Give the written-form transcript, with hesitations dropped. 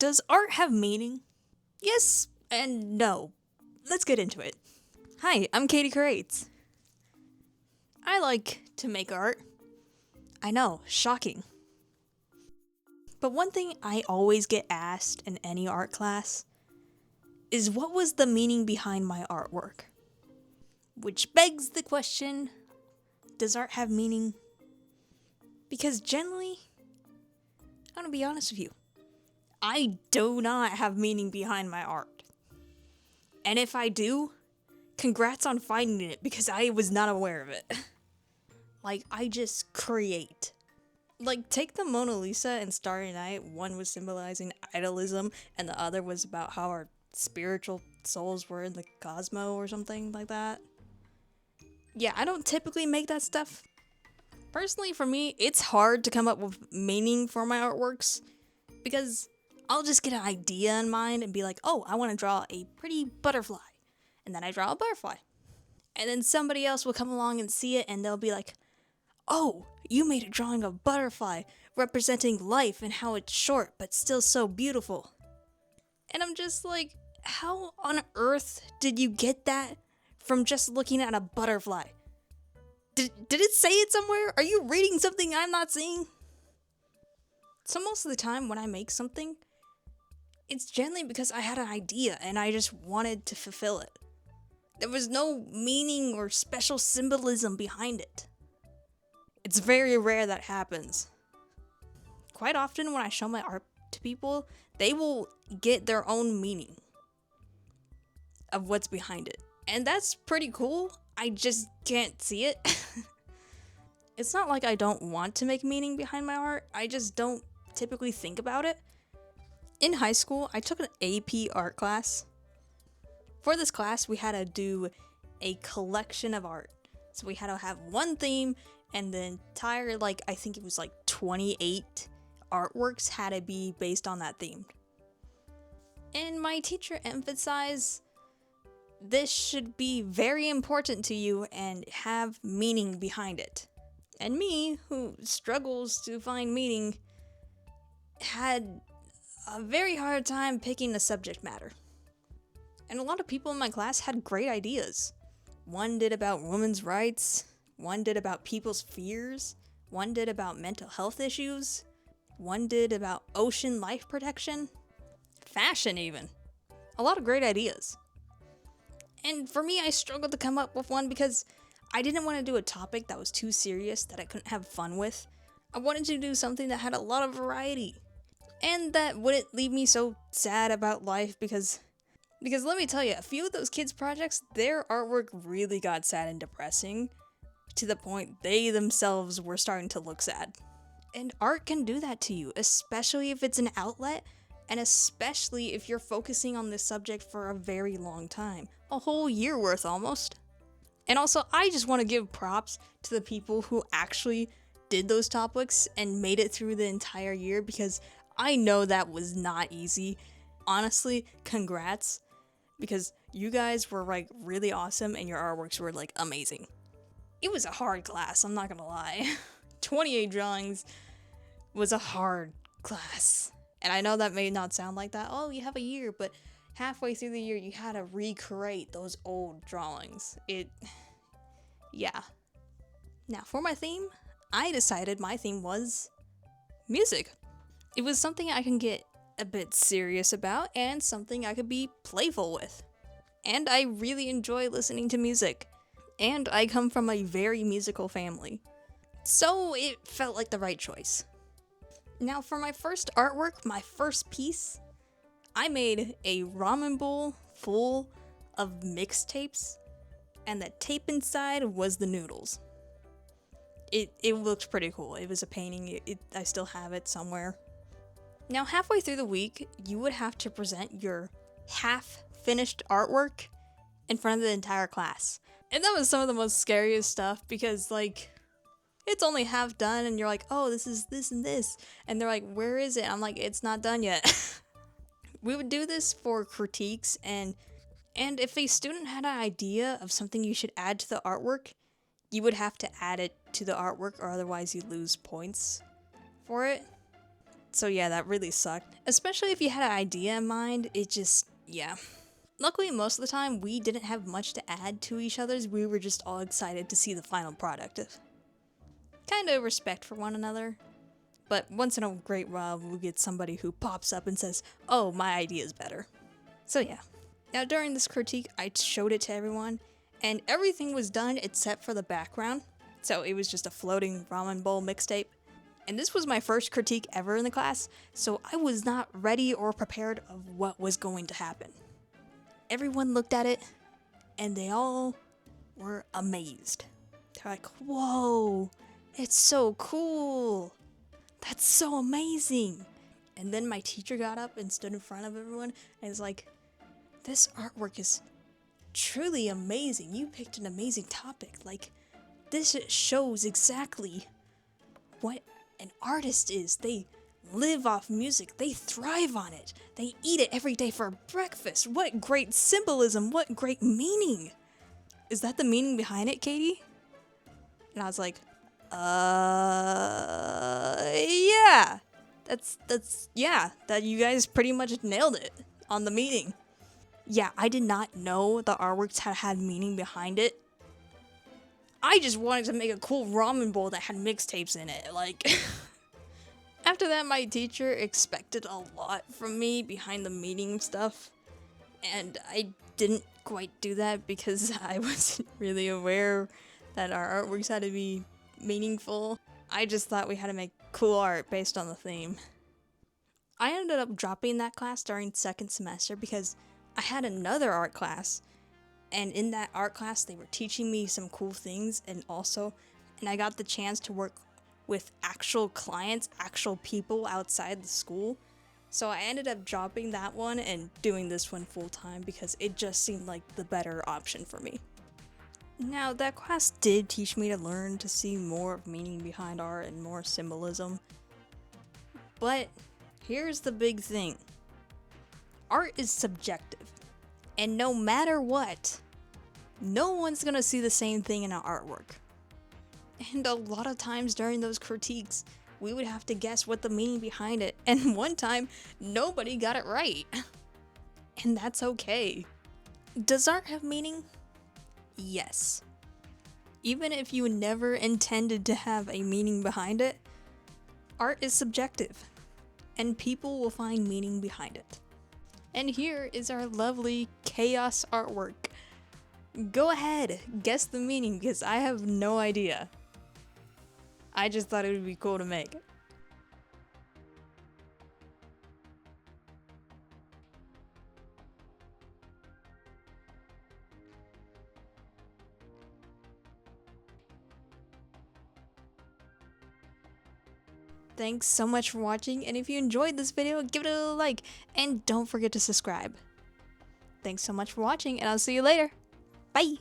Does art have meaning? Yes and no. Let's get into it. Hi, I'm Katie Crates. I like to make art. I know, shocking. But one thing I always get asked in any art class is what was the meaning behind my artwork? Which begs the question, does art have meaning? Because generally, I'm gonna be honest with you, I do not have meaning behind my art. And if I do, congrats on finding it because I was not aware of it. Like, I just create. Like, take the Mona Lisa and Starry Night. One was symbolizing idolism, and the other was about how our spiritual souls were in the cosmos or something like that. Yeah, I don't typically make that stuff. Personally, for me, it's hard to come up with meaning for my artworks because I'll just get an idea in mind and be like, oh, I want to draw a pretty butterfly. And then I draw a butterfly. And then somebody else will come along and see it and they'll be like, oh, you made a drawing of a butterfly representing life and how it's short but still so beautiful. And I'm just like, how on earth did you get that from just looking at a butterfly? Did it say it somewhere? Are you reading something I'm not seeing? So most of the time when I make something, it's generally because I had an idea and I just wanted to fulfill it. There was no meaning or special symbolism behind it. It's very rare that happens. Quite often when I show my art to people, they will get their own meaning of what's behind it. And that's pretty cool. I just can't see it. It's not like I don't want to make meaning behind my art. I just don't typically think about it. In high school, I took an AP art class. For this class, we had to do a collection of art. So we had to have one theme, and the entire, I think it was 28 artworks had to be based on that theme. And my teacher emphasized this should be very important to you and have meaning behind it. And me, who struggles to find meaning, had a very hard time picking the subject matter. And a lot of people in my class had great ideas. One did about women's rights, one did about people's fears, one did about mental health issues, one did about ocean life protection, fashion even. A lot of great ideas. And for me, I struggled to come up with one because I didn't want to do a topic that was too serious that I couldn't have fun with. I wanted to do something that had a lot of variety. And that wouldn't leave me so sad about life because let me tell you, a few of those kids' projects, their artwork really got sad and depressing to the point they themselves were starting to look sad. And art can do that to you, especially if it's an outlet, and especially if you're focusing on this subject for a very long time. A whole year worth almost. And also, I just want to give props to the people who actually did those topics and made it through the entire year because I know that was not easy. Honestly, congrats. Because you guys were really awesome and your artworks were amazing. It was a hard class, I'm not gonna lie. 28 drawings was a hard class. And I know that may not sound like that. Oh, you have a year, but halfway through the year you had to recreate those old drawings. Yeah. Now for my theme, I decided my theme was music. It was something I can get a bit serious about and something I could be playful with. And I really enjoy listening to music. And I come from a very musical family. So it felt like the right choice. Now for my first artwork, my first piece, I made a ramen bowl full of mixtapes, and the tape inside was the noodles. It looked pretty cool. It was a painting. I still have it somewhere. Now, halfway through the week, you would have to present your half-finished artwork in front of the entire class. And that was some of the most scariest stuff because, it's only half done and you're like, oh, this is this and this. And they're like, where is it? I'm like, it's not done yet. We would do this for critiques and if a student had an idea of something you should add to the artwork, you would have to add it to the artwork or otherwise you lose points for it. So yeah, that really sucked. Especially if you had an idea in mind, it just, yeah. Luckily, most of the time, we didn't have much to add to each other's. We were just all excited to see the final product. Kind of respect for one another. But once in a great while, we'll get somebody who pops up and says, oh, my idea is better. So yeah. Now during this critique, I showed it to everyone, and everything was done except for the background. So it was just a floating ramen bowl mixtape. And this was my first critique ever in the class, so I was not ready or prepared of what was going to happen. Everyone looked at it, and they all were amazed. They're like, whoa, it's so cool. That's so amazing. And then my teacher got up and stood in front of everyone and was like, this artwork is truly amazing. You picked an amazing topic. Like, this shows exactly what an artist is. They live off music. They thrive on it. They eat it every day for breakfast. What great symbolism. What great meaning. Is that the meaning behind it, Katie? And I was like, yeah. That you guys pretty much nailed it on the meaning. Yeah, I did not know the artworks had meaning behind it. I just wanted to make a cool ramen bowl that had mixtapes in it, like... After that, my teacher expected a lot from me behind the meaning stuff, and I didn't quite do that because I wasn't really aware that our artworks had to be meaningful. I just thought we had to make cool art based on the theme. I ended up dropping that class during second semester because I had another art class, and in that art class they were teaching me some cool things, and I got the chance to work with actual clients, actual people outside the school. So I ended up dropping that one and doing this one full time because it just seemed like the better option for me. Now, that class did teach me to learn to see more of meaning behind art and more symbolism. But here's the big thing. Art is subjective. And no matter what, no one's gonna see the same thing in an artwork. And a lot of times during those critiques, we would have to guess what the meaning behind it. And one time, nobody got it right. And that's okay. Does art have meaning? Yes. Even if you never intended to have a meaning behind it, art is subjective. And people will find meaning behind it. And here is our lovely chaos artwork. Go ahead, guess the meaning because I have no idea. I just thought it would be cool to make. Thanks so much for watching, and if you enjoyed this video, give it a like, and don't forget to subscribe. Thanks so much for watching, and I'll see you later. Bye!